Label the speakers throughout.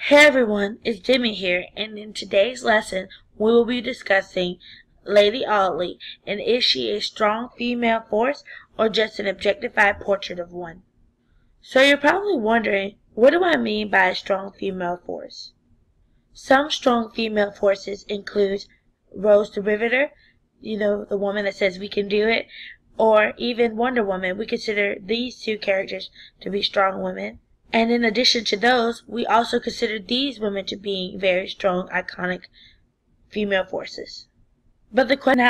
Speaker 1: Hey everyone, it's Jimmy here, and in today's lesson we will be discussing Lady Audley and is she a strong female force or just an objectified portrait of one? So you're probably wondering, what do I mean by a strong female force? Some strong female forces include Rose the Riveter, the woman that says we can do it, or even Wonder Woman. We consider these two characters to be strong women. And in addition to those, we also consider these women to be very strong, iconic female forces. Now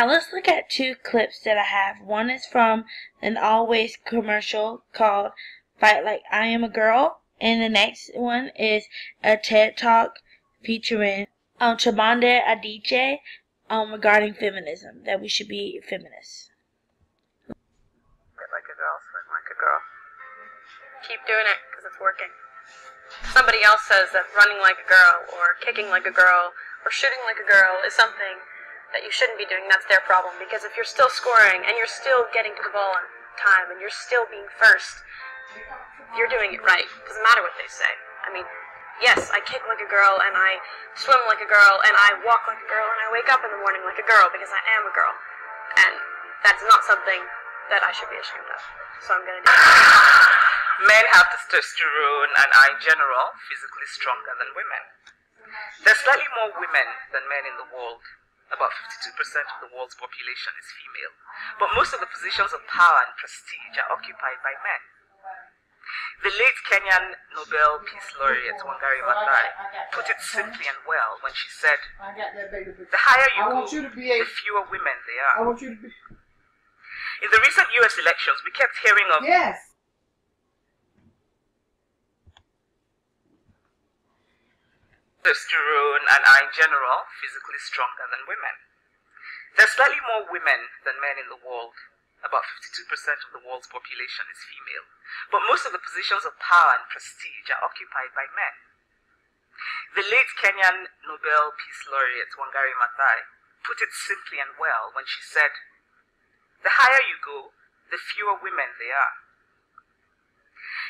Speaker 1: let's look at two clips that I have. One is from an Always commercial called Fight Like I Am a Girl. And the next one is a TED Talk featuring Chimamanda Adichie regarding feminism, that we should be feminists.
Speaker 2: Fight like a girl, swim like a girl. Keep doing it, because it's working. If somebody else says that running like a girl, or kicking like a girl, or shooting like a girl is something that you shouldn't be doing, that's their problem. Because if you're still scoring, and you're still getting to the ball on time, and you're still being first, you're doing it right. It doesn't matter what they say. I mean, yes, I kick like a girl, and I swim like a girl, and I walk like a girl, and I wake up in the morning like a girl, because I am a girl. And that's not something that I should be ashamed of. So I'm gonna do it.
Speaker 3: Men have testosterone and are in general physically stronger than women. There's slightly more women than men in the world. About 52% of the world's population is female. But most of the positions of power and prestige are occupied by men. The late Kenyan Nobel Peace Laureate Wangari Maathai put it simply and well when she said, "The higher you go, the fewer women there are." In the recent US elections, we kept hearing of testosterone and are in general physically stronger than women. There's slightly more women than men in the world. About 52% of the world's population is female. But most of the positions of power and prestige are occupied by men. The late Kenyan Nobel Peace Laureate Wangari Maathai put it simply and well when she said, "The higher you go, the fewer women there are."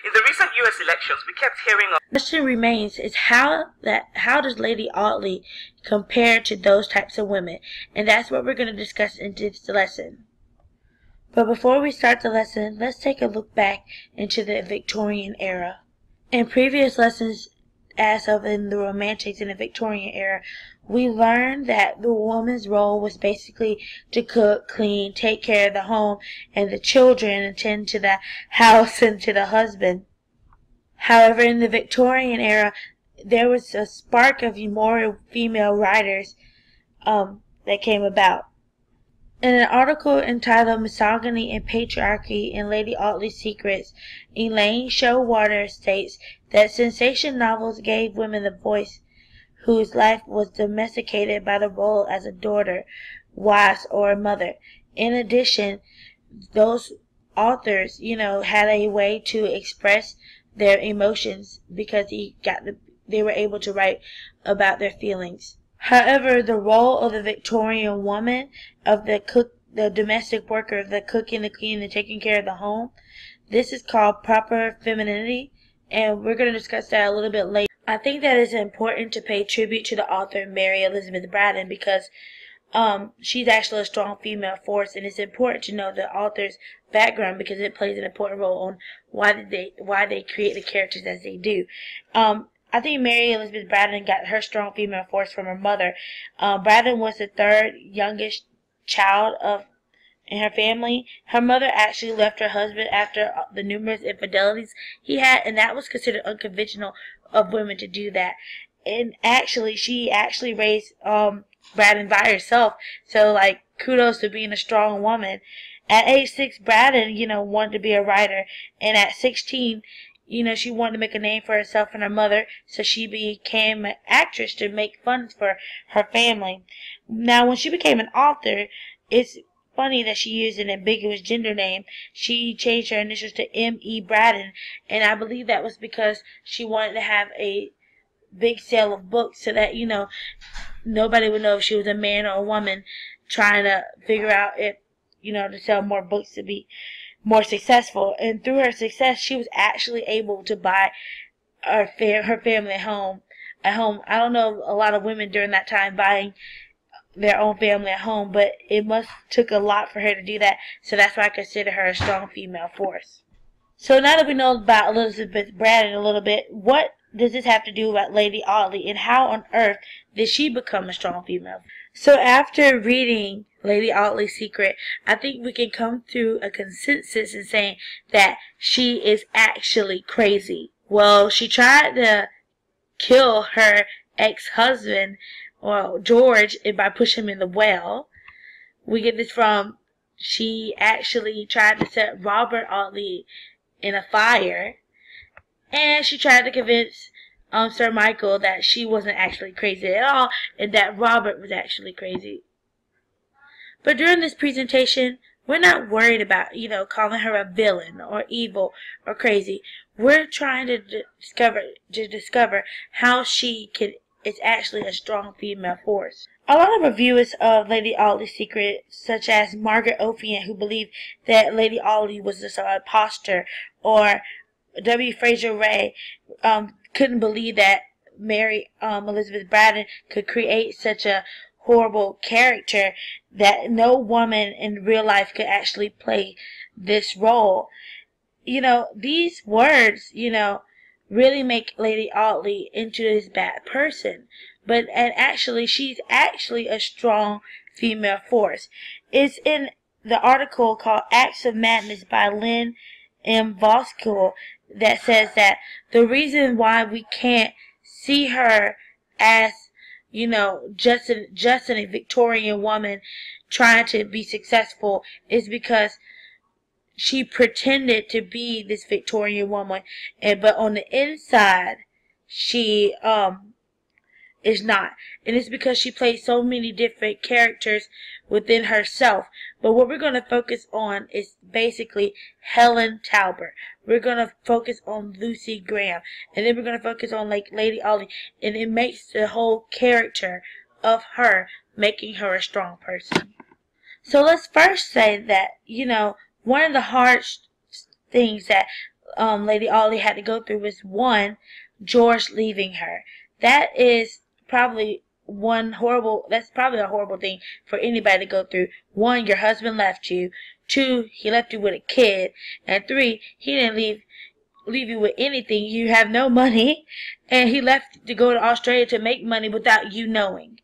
Speaker 3: In the recent US elections, we kept hearing of...
Speaker 1: The question remains is how does Lady Audley compare to those types of women? And that's what we're going to discuss in this lesson. But before we start the lesson, let's take a look back into the Victorian era. In previous lessons, as of in the Romantics in the Victorian era, we learned that the woman's role was basically to cook, clean, take care of the home and the children, and tend to the house and to the husband. However, in the Victorian era, there was a spark of more female writers that came about. In an article entitled Misogyny and Patriarchy in Lady Audley's Secrets, Elaine Showalter states that sensation novels gave women the voice whose life was domesticated by the role as a daughter, wife, or a mother. In addition, those authors, had a way to express their emotions because they were able to write about their feelings. However, the role of the Victorian woman, of the domestic worker, the cooking, the cleaning, the taking care of the home, this is called proper femininity, and we're going to discuss that a little bit later. I think that it's important to pay tribute to the author Mary Elizabeth Braddon because she's actually a strong female force, and it's important to know the author's background because it plays an important role on why they create the characters as they do. I think Mary Elizabeth Braddon got her strong female force from her mother. Braddon was the third youngest child in her family. Her mother actually left her husband after the numerous infidelities he had, and that was considered unconventional of women to do that. And she actually raised Braddon by herself. So, kudos to being a strong woman. At age 6, Braddon, wanted to be a writer, and at 16, she wanted to make a name for herself and her mother, so she became an actress to make funds for her family. Now, when she became an author, it's funny that she used an ambiguous gender name. She changed her initials to M.E. Braddon, and I believe that was because she wanted to have a big sale of books so that, nobody would know if she was a man or a woman trying to figure out if, to sell more books to be more successful. And through her success, she was actually able to buy her family home at home. I don't know a lot of women during that time buying their own family at home, but it must took a lot for her to do that. So that's why I consider her a strong female force. So now that we know about Elizabeth Braddon a little bit, what does this have to do about Lady Audley, and how on earth did she become a strong female? So after reading Lady Audley's Secret, I think we can come to a consensus in saying that she is actually crazy. Well, she tried to kill her ex-husband, well, George, by pushing him in the well. We get this from, she actually tried to set Robert Audley in a fire, and she tried to convince Sir Michael that she wasn't actually crazy at all, and that Robert was actually crazy. But during this presentation, we're not worried about, calling her a villain or evil or crazy. We're trying to discover how she is actually a strong female force. A lot of reviewers of Lady Audley's Secret, such as Margaret Ophian, who believed that Lady Audley was just an imposter, or W. Fraser Ray, couldn't believe that Mary Elizabeth Braddon could create such a horrible character, that no woman in real life could actually play this role. These words, really make Lady Audley into this bad person. And actually, she's actually a strong female force. It's in the article called Acts of Madness by Lynn M. Voskuil that says that the reason why we can't see her as, just a Victorian woman trying to be successful is because she pretended to be this Victorian woman, but on the inside, she is not. And it's because she plays so many different characters within herself. But what we're going to focus on is basically Helen Talbot. We're going to focus on Lucy Graham. And then we're going to focus on Lady Audley. And it makes the whole character of her, making her a strong person. So let's first say that, one of the hard things that Lady Audley had to go through was, one, George leaving her. That is probably that's probably a horrible thing for anybody to go through. One, your husband left you. Two, he left you with a kid. And three, he didn't leave you with anything. You have no money. And he left to go to Australia to make money without you knowing.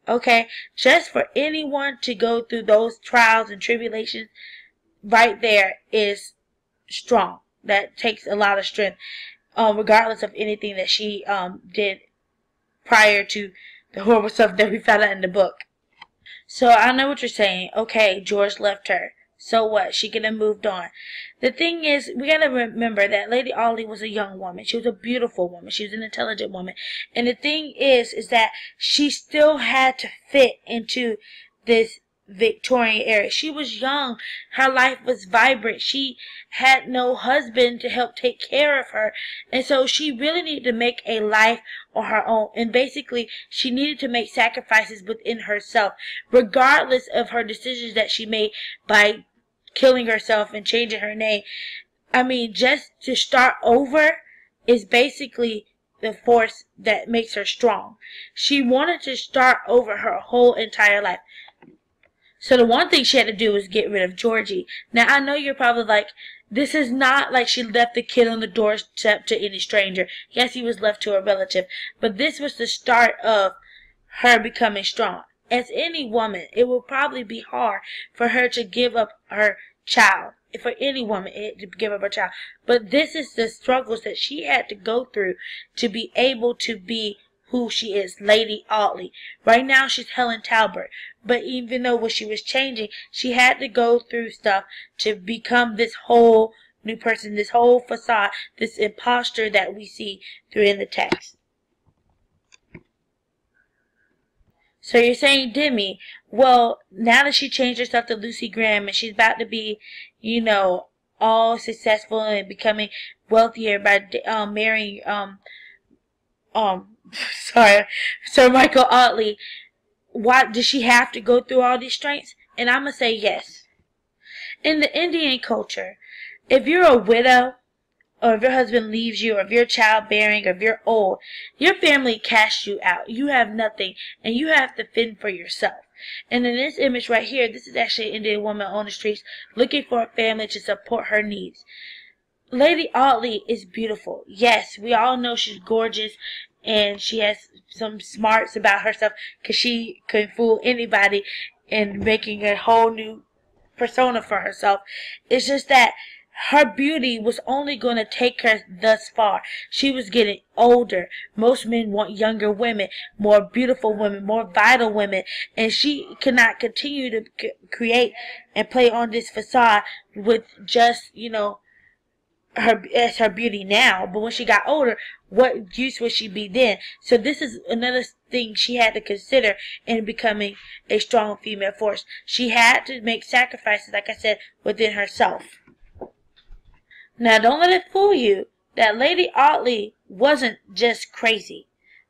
Speaker 1: Okay? Just for anyone to go through those trials and tribulations, right there is strong. That takes a lot of strength, regardless of anything that she did prior to the horrible stuff that we found out in the book. So I know what you're saying. Okay, George left her. So what? She could have moved on. The thing is, we gotta remember that Lady Audley was a young woman. She was a beautiful woman. She was an intelligent woman. And the thing is that she still had to fit into this Victorian era. She was young. Her life was vibrant. She had no husband to help take care of her. And so she really needed to make a life on her own. And basically, she needed to make sacrifices within herself, regardless of her decisions that she made by killing herself and changing her name. I mean, just to start over is basically the force that makes her strong. She wanted to start over her whole entire life. So the one thing she had to do was get rid of Georgie. Now, I know you're probably like, this is not like she left the kid on the doorstep to any stranger. Yes, he was left to a relative. But this was the start of her becoming strong. As any woman, it will probably be hard for her to give up her child. For any woman to give up her child. But this is the struggles that she had to go through to be able to be who she is, Lady Audley. Right now, she's Helen Talbot. But even though when she was changing, she had to go through stuff to become this whole new person, this whole facade, this imposter that we see through in the text. So you're saying, Demi, well, now that she changed herself to Lucy Graham and she's about to be, all successful and becoming wealthier by marrying, Sir Michael Audley, why does she have to go through all these strengths? And I'm going to say yes. In the Indian culture, if you're a widow, or if your husband leaves you, or if you're childbearing, or if you're old, your family casts you out. You have nothing, and you have to fend for yourself. And in this image right here, this is actually an Indian woman on the streets looking for a family to support her needs. Lady Audley is beautiful. Yes, we all know she's gorgeous, and she has some smarts about herself because she can fool anybody in making a whole new persona for herself. It's just that her beauty was only going to take her thus far. She was getting older. Most men want younger women, more beautiful women, more vital women, and she could not continue to create and play on this facade with just, her beauty now. But when she got older, what use would she be then? So this is another thing she had to consider in becoming a strong female force. She had to make sacrifices, like I said, within herself. Now, don't let it fool you that Lady Audley wasn't just crazy.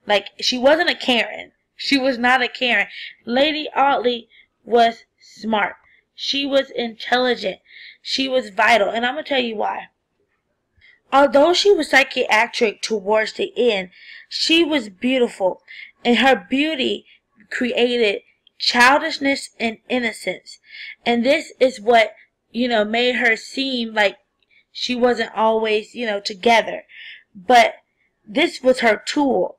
Speaker 1: Like, she wasn't a Karen. She was not a Karen. Lady Audley was smart. She was intelligent. She was vital. And I'm going to tell you why. Although she was psychiatric towards the end, she was beautiful. And her beauty created childishness and innocence. And this is what, made her seem like she wasn't always, together. But this was her tool.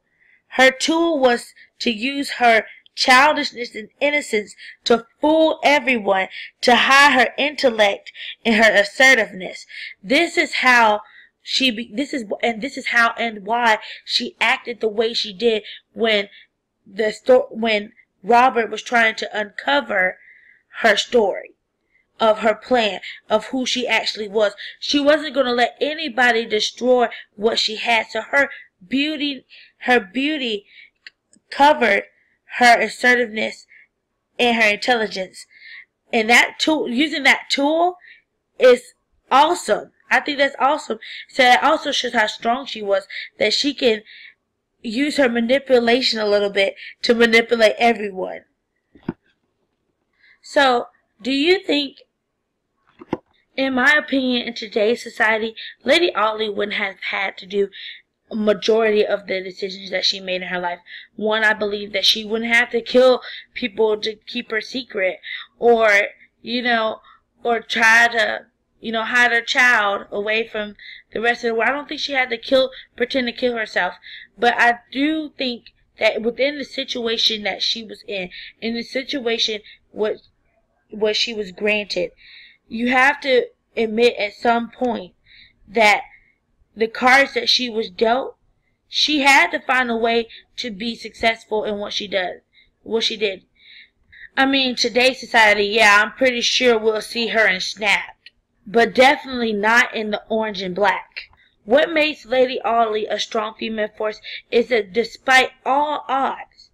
Speaker 1: Her tool was to use her childishness and innocence to fool everyone, to hide her intellect and her assertiveness. This is how this is how and why she acted the way she did when Robert was trying to uncover her story of her plan, of who she actually was. She wasn't going to let anybody destroy what she had. So her beauty covered her assertiveness and her intelligence. And that tool, using that tool, is awesome. I think that's awesome. So that also shows how strong she was, that she can use her manipulation a little bit to manipulate everyone. So, do you think, in my opinion, in today's society, Lady Audley wouldn't have had to do a majority of the decisions that she made in her life? One, I believe that she wouldn't have to kill people to keep her secret, or, or try to, hide her child away from the rest of the world. I don't think she had to pretend to kill herself. But I do think that within the situation that she was in the situation what she was granted, you have to admit at some point that the cards that she was dealt, she had to find a way to be successful in what she did. I mean, today's society, yeah, I'm pretty sure we'll see her in Snapped, but definitely not in the orange and black. What makes Lady Audley a strong female force is that despite all odds,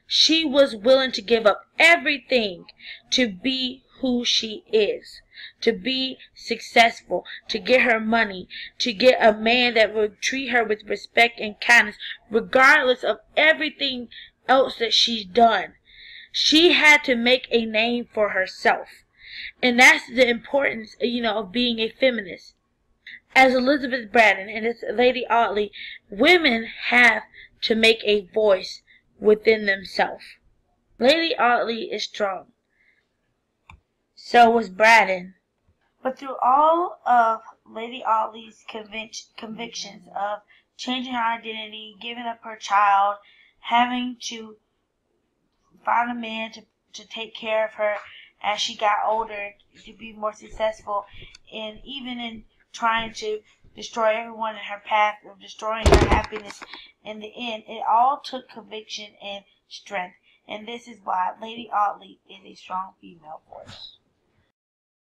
Speaker 1: she was willing to give up everything to be who she is, to be successful, to get her money, to get a man that would treat her with respect and kindness, regardless of everything else that she's done. She had to make a name for herself. And that's the importance, of being a feminist. As Elizabeth Braddon and as Lady Audley, women have to make a voice within themselves. Lady Audley is strong. So was Braddon. But through all of Lady Audley's convictions of changing her identity, giving up her child, having to find a man to take care of her as she got older, to be more successful, and even in trying to destroy everyone in her path of destroying her happiness in the end, it all took conviction and strength. And this is why Lady Audley is a strong female force.